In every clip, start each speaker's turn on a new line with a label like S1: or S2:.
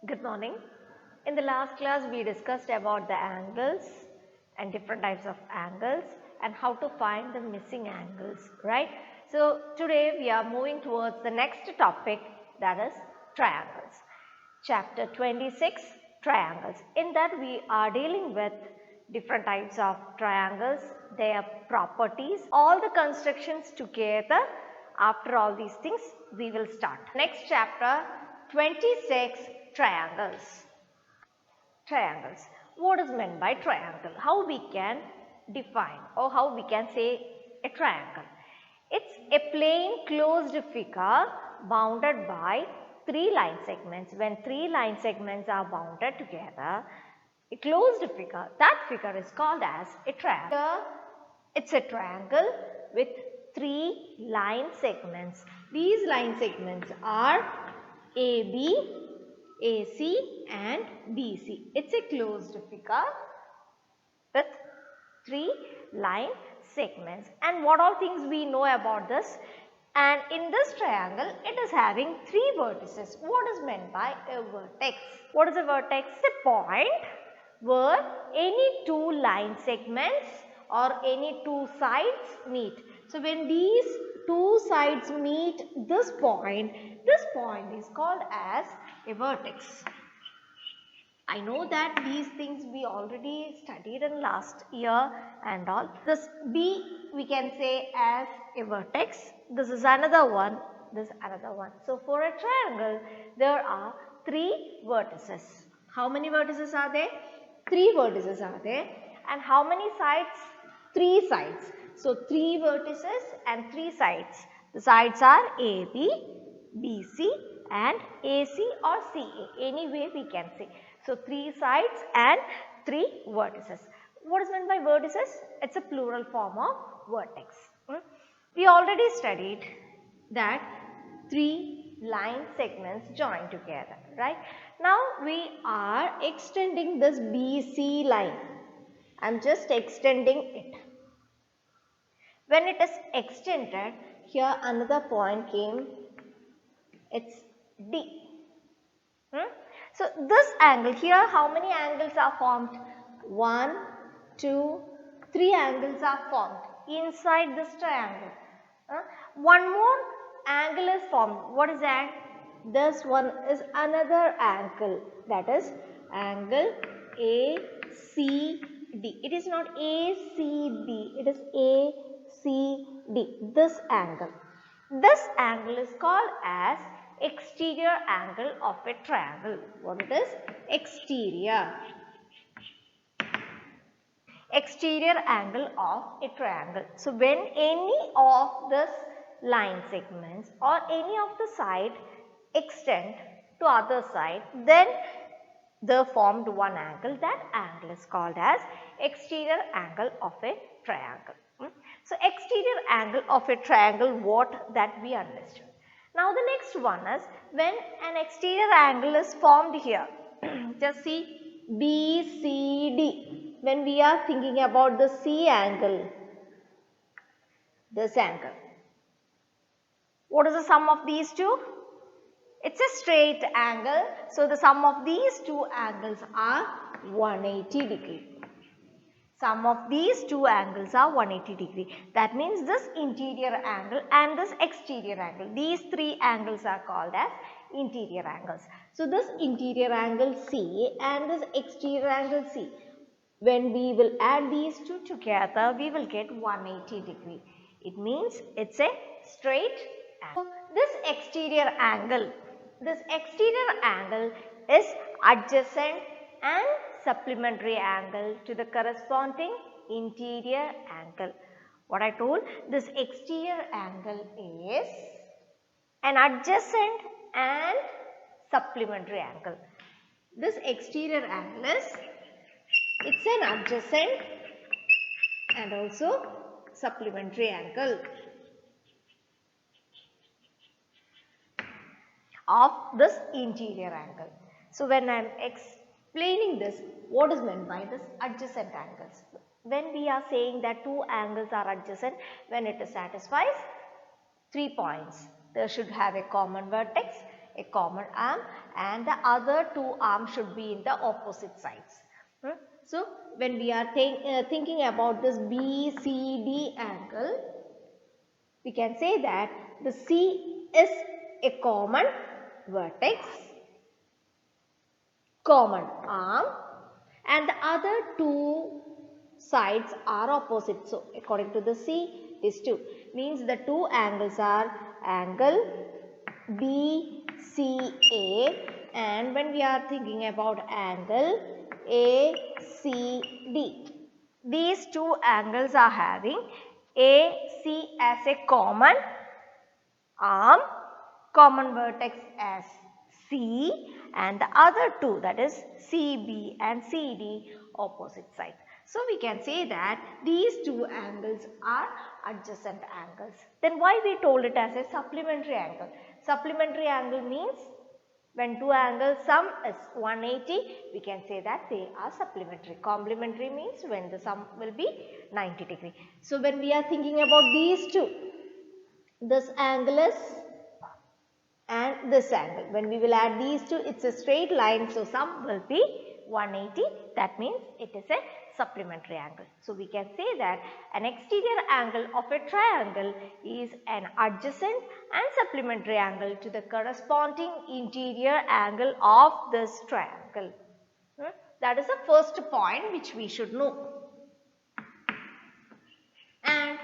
S1: Good morning. In the last class we discussed about the angles and different types of angles and how to find the missing angles, right. So, today we are moving towards the next topic, that is triangles. Chapter 26, triangles. In that we are dealing with different types of triangles, their properties, all the constructions together. After all these things we will start. Next chapter 26, triangles. Triangles. What is meant by triangle? How we can define or how we can say a triangle? It's a plain closed figure bounded by three line segments. When three line segments are bounded together, a closed figure, that figure is called as a triangle. Here, it's a triangle with three line segments. These line segments are AB, AC and BC. It's a closed figure with three line segments. And what all things we know about this? And in this triangle, it is having three vertices. What is meant by a vertex? What is a vertex? A point where any two line segments or any two sides meet. So, when these two sides meet this point is called as a vertex. I know that these things we already studied in last year and all. This B we can say as a vertex. This is another one. This another one. So, for a triangle there are three vertices. How many vertices are there? Three vertices are there. And how many sides? Three sides. So, three vertices and three sides. The sides are AB, BC and AC or CA. Any way we can say. So, three sides and three vertices. What is meant by vertices? It's a plural form of vertex. We already studied that three line segments join together, right. Now, we are extending this BC line. I am just extending it. When it is extended, here another point came, it's D. So, this angle here, how many angles are formed? 1, 2, 3 angles are formed inside this triangle. One more angle is formed. What is that? This one is another angle, that is angle ACD. It is not ACB, it is ACD, this angle. This angle is called as exterior angle of a triangle. What it is? Exterior. Exterior angle of a triangle. So, when any of this line segments or any of the side extend to other side, then they formed one angle. That angle is called as exterior angle of a triangle. So, exterior angle of a triangle, what that we understood. Now, the next one is when an exterior angle is formed here. Just see BCD. When we are thinking about the C angle, this angle. What is the sum of these two? It's a straight angle. So, the sum of these two angles are 180 degree. Sum of these two angles are 180 degree. That means this interior angle and this exterior angle. These three angles are called as interior angles. So, this interior angle C and this exterior angle C. When we will add these two together, we will get 180 degree. It means it's a straight angle. This exterior angle is adjacent and supplementary angle to the corresponding interior angle. What I told, this exterior angle is an adjacent and supplementary angle. This exterior angle is, it's an adjacent and also supplementary angle of this interior angle. So, when I am explaining this, what is meant by this adjacent angles? When we are saying that two angles are adjacent, when it satisfies 3 points, they should have a common vertex. a common arm, and the other two arms should be in the opposite sides. So, when we are thinking about this BCD angle, we can say that the C is a common vertex, common arm, and the other two sides are opposite. So, according to the C, these two means the two angles are angle BCA, and when we are thinking about angle ACD, these two angles are having AC as a common arm, common vertex as C, and the other two, that is CB and CD, opposite sides. So, we can say that these two angles are adjacent angles. Then why we told it as a supplementary angle? Supplementary angle means when two angles sum is 180, we can say that they are supplementary. Complementary means when the sum will be 90 degree. So, when we are thinking about these two, this angle is and this angle, when we will add these two, it's a straight line, so sum will be 180. That means it is a supplementary angle. So, we can say that an exterior angle of a triangle is an adjacent and supplementary angle to the corresponding interior angle of this triangle. That is the first point which we should know. And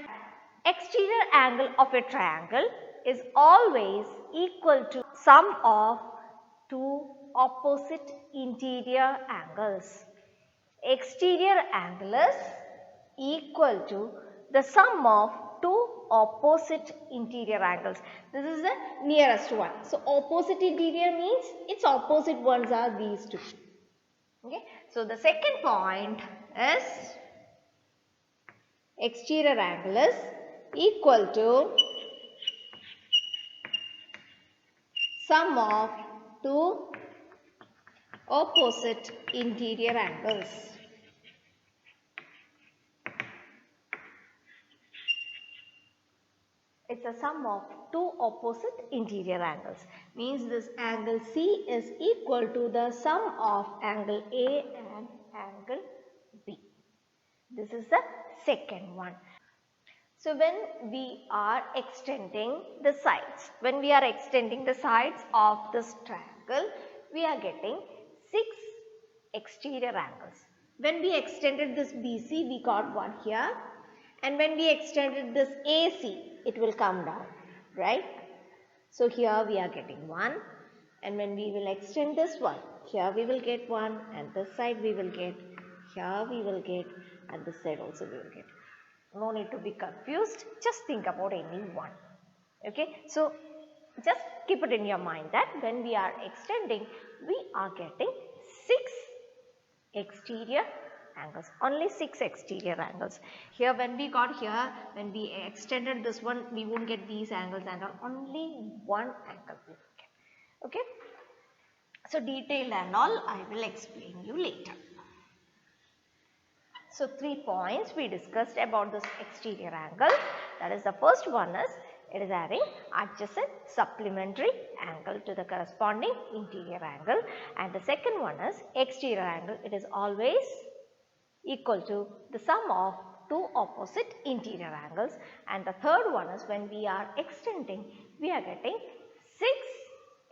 S1: exterior angle of a triangle is always equal to sum of two opposite interior angles. Exterior angle is equal to the sum of two opposite interior angles. This is the nearest one. So, opposite interior means its opposite ones are these two. Okay. So, the second point is exterior angle is equal to sum of two opposite interior angles. It's a sum of two opposite interior angles. Means this angle C is equal to the sum of angle A and angle B. This is the second one. So, when we are extending the sides, of this triangle, we are getting 6 exterior angles. When we extended this BC, we got one here, and when we extended this AC, it will come down, right? So, here we are getting one, and when we will extend this one, here we will get one, and this side we will get, here we will get, and this side also we will get. No need to be confused, just think about any one. Okay. So, just keep it in your mind that when we are extending, we are getting 6 exterior angles, only 6 exterior angles. Here when we got here, when we extended this one, we won't get these angles and only one angle we will get. Okay. So, detail and all I will explain you later. So, 3 points we discussed about this exterior angle. That is, the first one is it is having adjacent supplementary angle to the corresponding interior angle, and the second one is exterior angle. It is always equal to the sum of two opposite interior angles, and the third one is when we are extending, we are getting 6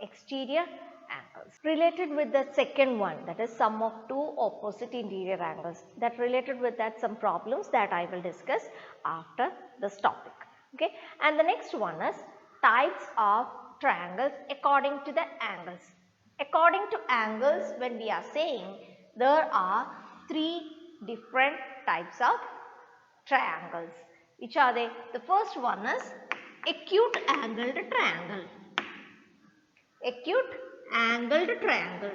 S1: exterior angles. Related with the second one, that is sum of two opposite interior angles, that related with that some problems that I will discuss after this topic. Okay. And the next one is types of triangles according to the angles. According to angles, when we are saying there are 3 different types of triangles. Which are they? The first one is acute angled triangle. Acute angled triangle.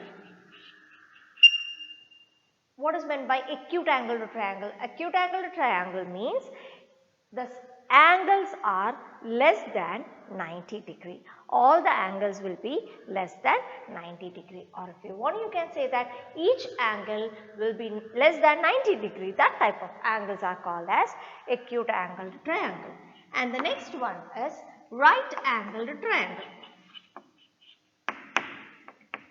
S1: What is meant by acute angled triangle? Acute angled triangle means the angles are less than 90 degree. All the angles will be less than 90 degree, or if you want, you can say that each angle will be less than 90 degree. That type of angles are called as acute angled triangle. And the next one is right angled triangle.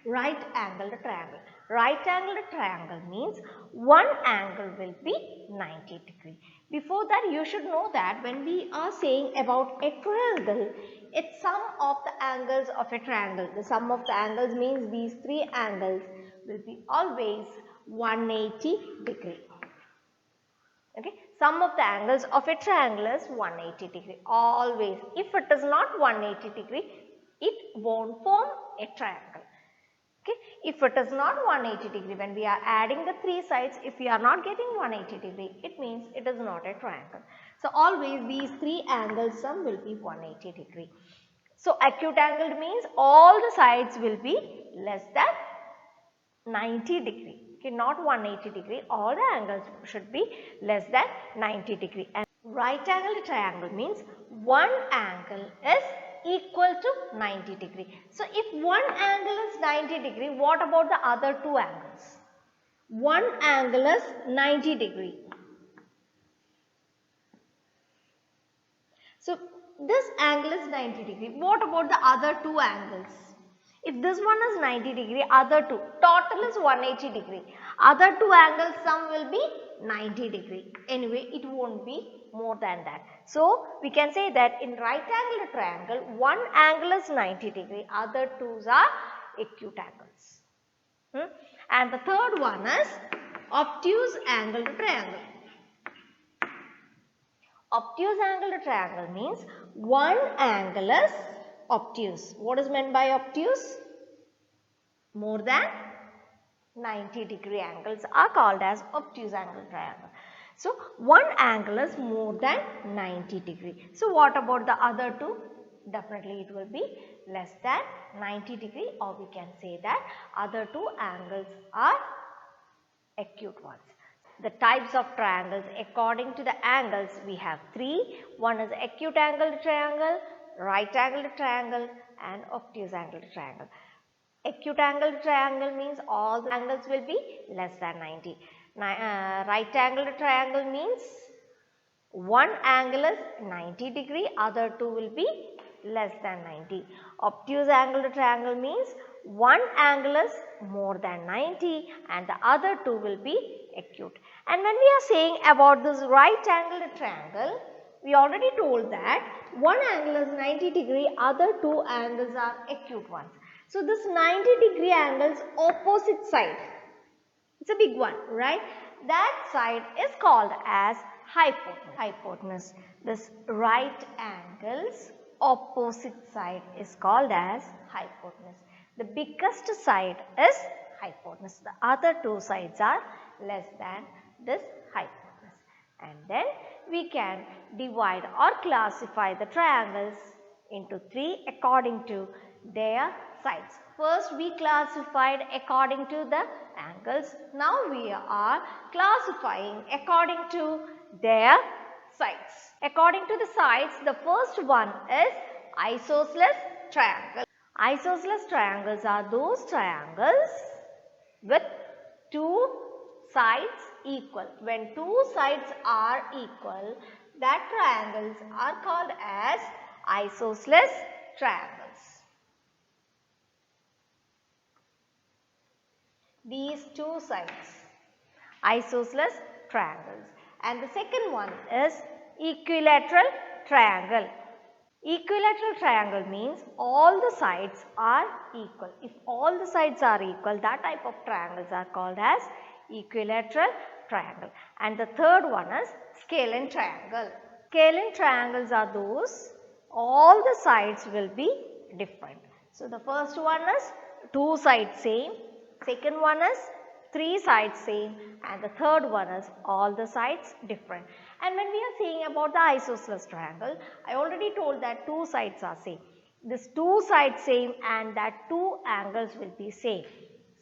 S1: Right angled triangle. Right angled triangle means one angle will be 90 degree. Before that you should know that when we are saying about a triangle, it's sum of the angles of a triangle. The sum of the angles means these three angles will be always 180 degree. Okay, sum of the angles of a triangle is 180 degree always. If it is not 180 degree, it won't form a triangle. Okay, if it is not 180 degree, when we are adding the three sides, if we are not getting 180 degree, it means it is not a triangle. So always these three angles sum will be 180 degree. So acute angled means all the sides will be less than 90 degree. Okay, not 180 degree, all the angles should be less than 90 degree. And right angled triangle means one angle is equal to 90 degree. So if one angle is 90 degree, what about the other two angles? One angle is 90 degree. So this angle is 90 degree. What about the other two angles? If this one is 90 degree, other two, total is 180 degree. Other two angles sum will be 90 degree. Anyway, it won't be more than that. So we can say that in right angled triangle, one angle is 90 degree, other twos are acute angles. And the third one is obtuse angled triangle. Obtuse angled triangle means one angle is obtuse. What is meant by obtuse? More than 90 degree angles are called as obtuse angle triangle. So one angle is more than 90 degree. So what about the other two? Definitely it will be less than 90 degree, or we can say that other two angles are acute ones. The types of triangles according to the angles we have three. One is acute angled triangle, right angled triangle and obtuse angled triangle. Acute angled triangle means all the angles will be less than 90. Right angled triangle means one angle is 90 degree, other two will be less than 90. Obtuse angled triangle means one angle is more than 90 and the other two will be acute. And when we are saying about this right angled triangle, we already told that one angle is 90 degree, other two angles are acute ones. So this 90 degree angle's opposite side, it's a big one, right? That side is called as hypotenuse. This right angle's opposite side is called as hypotenuse. The biggest side is hypotenuse. The other two sides are less than this hypotenuse. And then we can divide or classify the triangles into three according to their sides. First we classified according to the angles. Now we are classifying according to their sides. According to the sides, the first one is isosceles triangle. Isosceles triangles are those triangles with two sides equal. When two sides are equal, that triangles are called as isosceles triangles. These two sides, isosceles triangles. And the second one is equilateral triangle. Equilateral triangle means all the sides are equal. If all the sides are equal, that type of triangles are called as equilateral triangle. And the third one is scalene triangle. Scalene triangles are those all the sides will be different. So the first one is two sides same, second one is three sides same, and the third one is all the sides different. And when we are saying about the isosceles triangle, I already told that two sides are same. This two sides same and that two angles will be same.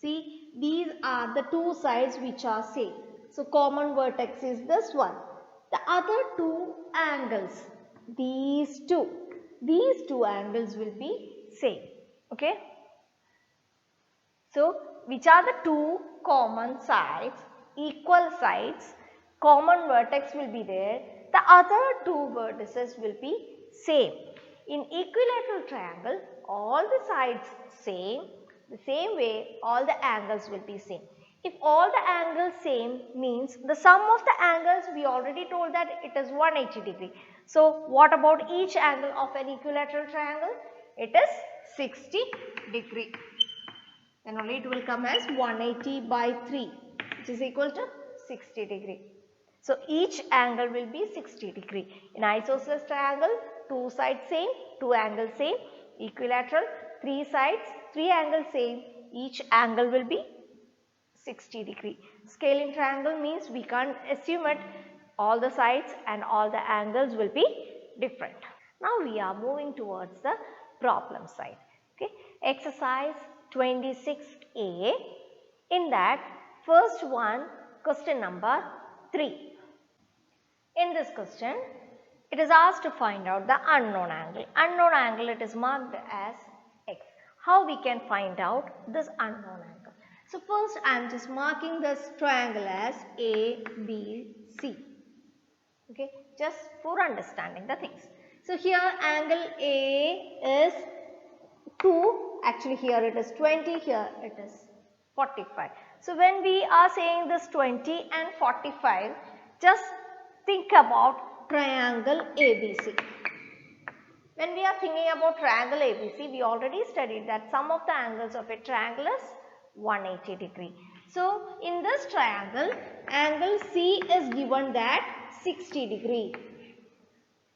S1: See, these are the two sides which are same. So common vertex is this one. The other two angles, these two angles will be same. Okay. So which are the two common sides, equal sides, common vertex will be there, the other two vertices will be same. In equilateral triangle, all the sides same, The same way all the angles will be same. If all the angles same means the sum of the angles, we already told that it is 180 degree. So what about each angle of an equilateral triangle? It is 60 degree. Then only it will come as 180 by 3, which is equal to 60 degree. So each angle will be 60 degree. In isosceles triangle, 2 sides same, 2 angles same. Equilateral, 3 sides, 3 angles same. Each angle will be 60 degree. Scaling triangle means we can't assume it. All the sides and all the angles will be different. Now we are moving towards the problem side. Okay. Exercise 26A. In that, first one, question number 3. In this question, it is asked to find out the unknown angle. Unknown angle, it is marked as x. How we can find out this unknown angle? So first I am just marking this triangle as ABC. Okay, just for understanding the things. So here angle A is 2, actually here it is 20, here it is 45. So when we are saying this 20 and 45, just think about triangle ABC. When we are thinking about triangle ABC, we already studied that sum of the angles of a triangle is 180 degree. So in this triangle, angle C is given that 60 degree.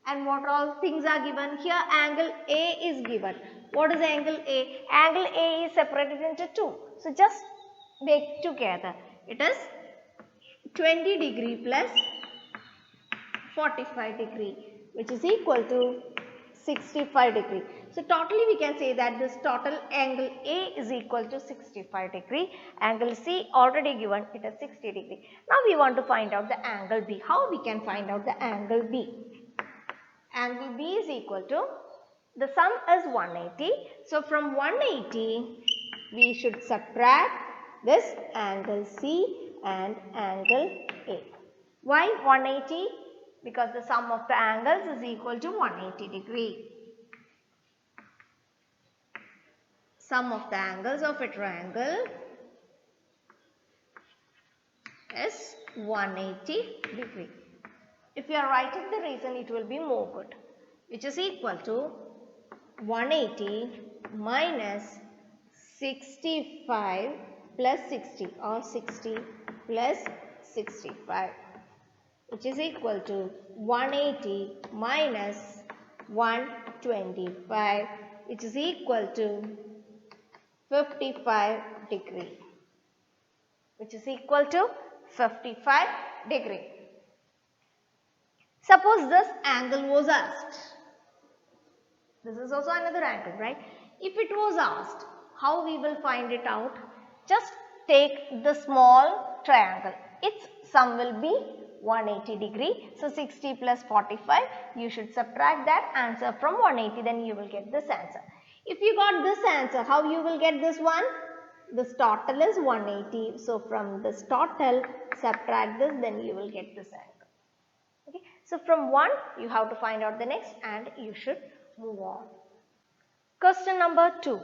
S1: And what all things are given here? Angle A is given. What is angle A? Angle A is separated into 2. So just make together. It is 20 degree plus 45 degree, which is equal to 65 degree. So totally we can say that this total angle A is equal to 65 degree. Angle C already given, it is 60 degree. Now we want to find out the angle B. How we can find out the angle B? Angle B is equal to, the sum is 180. So from 180 we should subtract this angle C and angle A. Why 180? Because the sum of the angles is equal to 180 degree. Sum of the angles of a triangle is 180 degree. If you are writing the reason, it will be more good, which is equal to 180 minus 65 plus 60 or 60 plus 65, which is equal to 180 minus 125, which is equal to 55 degree, which is equal to 55 degree. Suppose this angle was asked. This is also another angle, right? If it was asked, how we will find it out? Just take the small triangle. Its sum will be 180 degree. So 60 plus 45, you should subtract that answer from 180, then you will get this answer. If you got this answer, how you will get this one? This total is 180. So from this total, subtract this, then you will get this angle. Okay. So from 1, you have to find out the next and you should move on. Question number 2.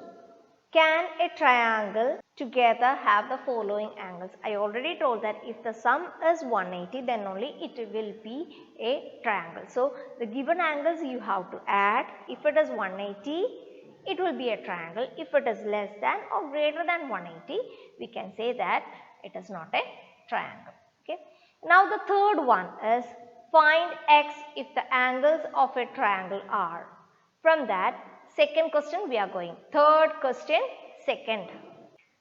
S1: Can a triangle together have the following angles? I already told that if the sum is 180, then only it will be a triangle. So the given angles you have to add. If it is 180, it will be a triangle. If it is less than or greater than 180, we can say that it is not a triangle. Okay. Now the third one is find x if the angles of a triangle are. From that, second question we are going. Third question, second.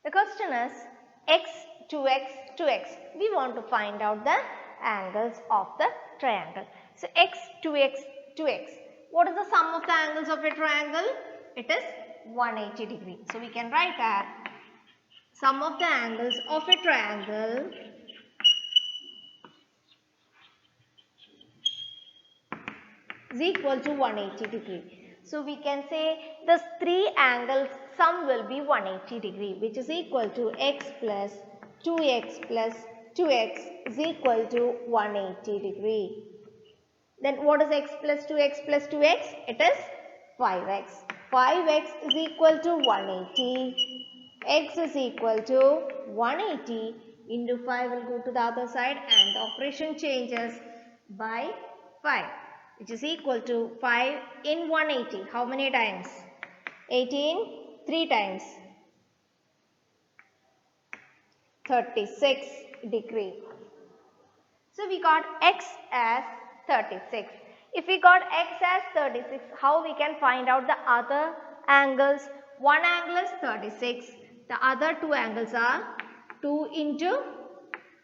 S1: The question is x, 2x, 2x. We want to find out the angles of the triangle. So x, 2x, 2x. What is the sum of the angles of a triangle? It is 180 degree. So we can write that sum of the angles of a triangle is equal to 180 degree. So we can say this 3 angles sum will be 180 degree, which is equal to x plus 2x plus 2x is equal to 180 degree. Then what is x plus 2x plus 2x? It is 5x. 5x is equal to 180. x is equal to 180 into 5 will go to the other side and the operation changes by 5, which is equal to 5 in 180. How many times? 18, 3 times. 36 degree. So we got x as 36. If we got x as 36, how we can find out the other angles? One angle is 36. The other two angles are 2 into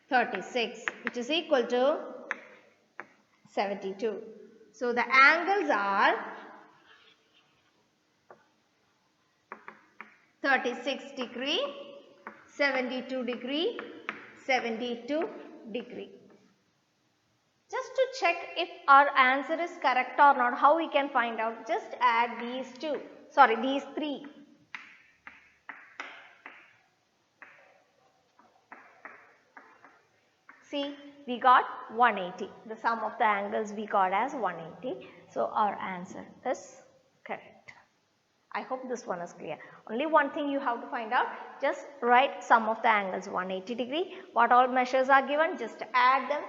S1: 36, which is equal to 72. So the angles are 36 degree, 72 degree, 72 degree. Just to check if our answer is correct or not, how we can find out? Just add these three. See, we got 180. The sum of the angles we got as 180. So our answer is correct. I hope this one is clear. Only one thing you have to find out, just write sum of the angles 180 degree. What all measures are given, just add them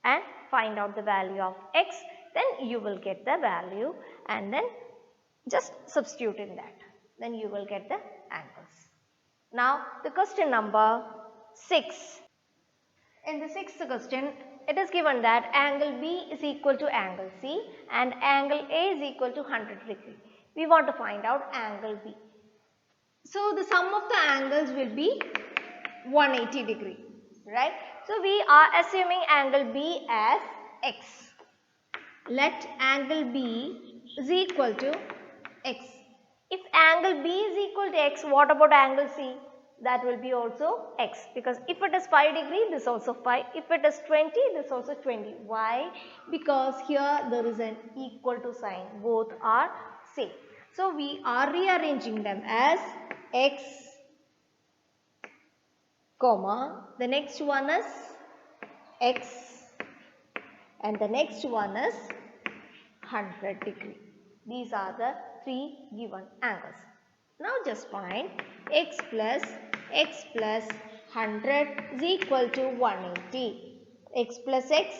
S1: and find out the value of x. Then you will get the value and then just substitute in that. Then you will get the angles. Now the question number 6. In the 6th question, it is given that angle B is equal to angle C and angle A is equal to 100 degree. We want to find out angle B. So the sum of the angles will be 180 degree, right? So we are assuming angle B as x. Let angle B is equal to x. If angle B is equal to x, what about angle C? That will be also x, because if it is 5 degree, this also 5. If it is 20, this also 20. Why? Because here there is an equal to sign. Both are same. So we are rearranging them as x, comma, the next one is x and the next one is 100 degree. These are the three given angles. Now just find x plus 100 is equal to 180. X plus x,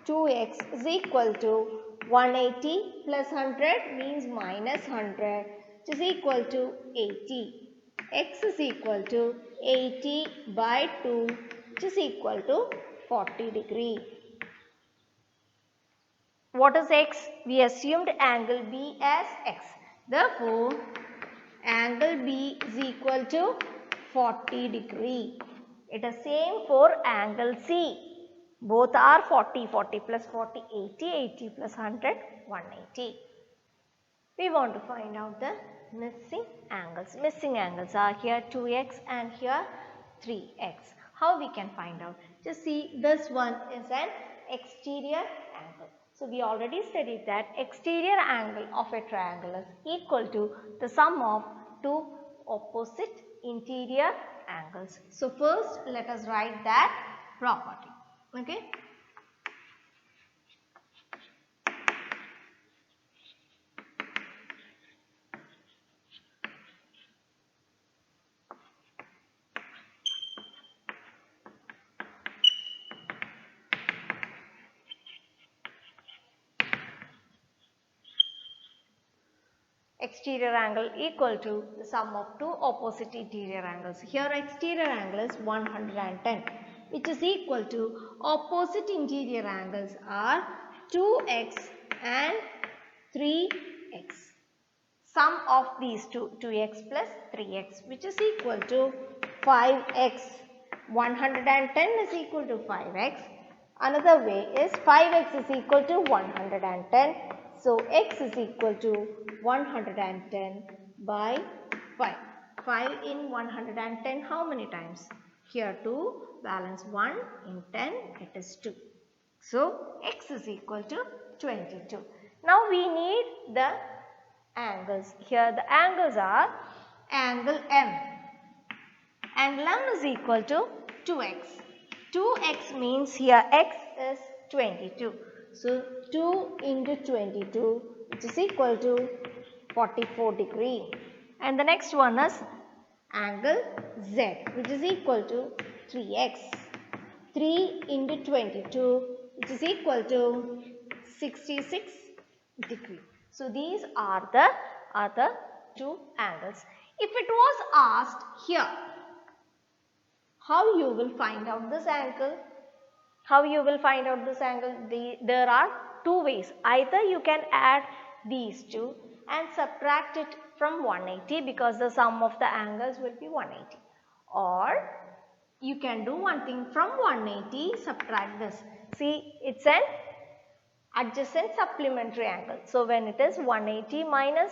S1: 2x is equal to 180 plus 100 means minus 100, which is equal to 80. X is equal to 80 by 2, which is equal to 40 degree. What is x? We assumed angle B as x. Therefore, angle B is equal to 40 degree. It is same for angle C. Both are 40, 40 plus 40, 80, 80 plus 100, 180. We want to find out the missing angles. Missing angles are here 2x and here 3x. How we can find out? Just see, this one is an exterior angle. So we already studied that exterior angle of a triangle is equal to the sum of two opposite interior angles. So first let us write that property. Okay. Exterior angle equal to the sum of two opposite interior angles. Here exterior angle is 110, which is equal to opposite interior angles are 2x and 3x. Sum of these two, 2x plus 3x, which is equal to 5x. 110 is equal to 5x. Another way is 5x is equal to 110. So x is equal to 110 by 5. 5 in 110 how many times? Here 2, balance 1 in 10, it is 2. So x is equal to 22. Now we need the angles. Here the angles are angle M. Angle M is equal to 2x. 2x means here x is 22. So 2 into 22, which is equal to 44 degree. And the next one is angle Z, which is equal to 3x. 3 into 22, which is equal to 66 degree. So these are the two angles. If it was asked here, how you will find out this angle? How you will find out this angle? There are two ways. Either you can add these two and subtract it from 180 because the sum of the angles will be 180. Or you can do one thing, from 180 subtract this. See, it's an adjacent supplementary angle. So when it is 180 minus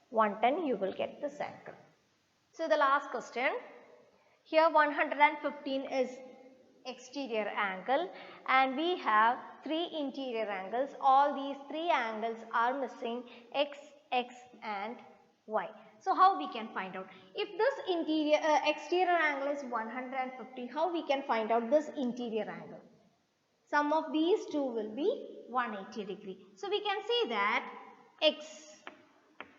S1: 110, you will get this angle. So the last question, here 115 is exterior angle and we have three interior angles. All these three angles are missing x, x and y. So how we can find out? If this exterior angle is 115, how we can find out this interior angle? Sum of these two will be 180 degree. So we can say that x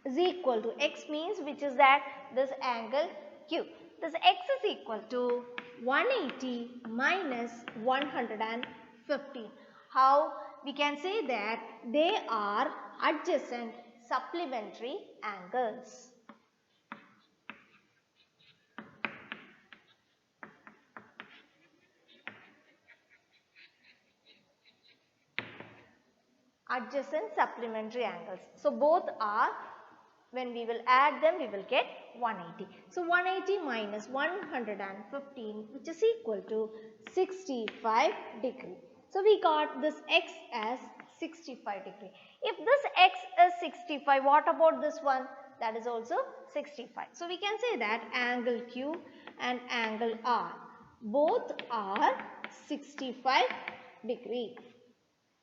S1: is equal to, x means which is that this angle Q. This x is equal to 180 minus 115. How we can say that they are adjacent supplementary angles. Adjacent supplementary angles. So both are, when we will add them, we will get 180. So 180 minus 115, which is equal to 65 degree. So we got this x as 65 degree. If this x is 65, what about this one? That is also 65. So we can say that angle Q and angle R, both are 65 degree.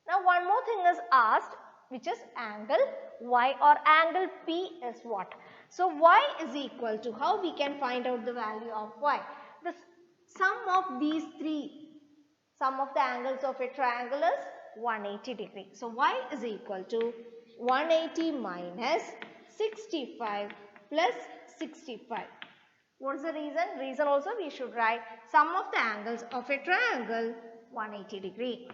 S1: Now one more thing is asked, which is angle Y or angle P is what? So y is equal to, how we can find out the value of y? The sum of these three, sum of the angles of a triangle is 180 degree. So y is equal to 180 minus 65 plus 65. What is the reason? Reason also we should write sum of the angles of a triangle 180 degree.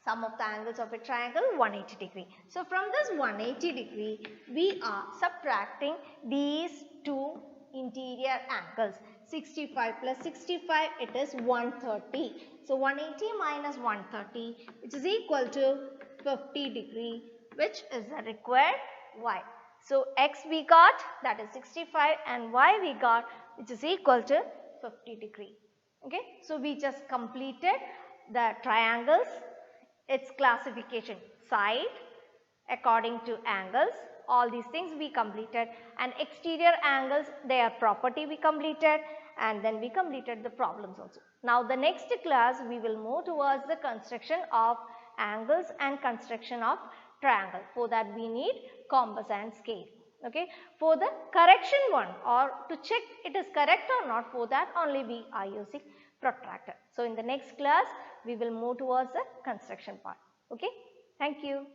S1: Sum of the angles of a triangle 180 degree. So from this 180 degree, we are subtracting these two interior angles. 65 plus 65, it is 130. So 180 minus 130, which is equal to 50 degree, which is the required y. So x we got, that is 65, and y we got, which is equal to 50 degree. Okay, so we just completed the triangles, its classification, side according to angles, all these things we completed, and exterior angles, their property we completed, and then we completed the problems also. Now the next class we will move towards the construction of angles and construction of triangle. For that we need compass and scale. Okay, for the correction one, or to check it is correct or not, for that only we are using protractor. So in the next class we will move towards the construction part. Okay, thank you.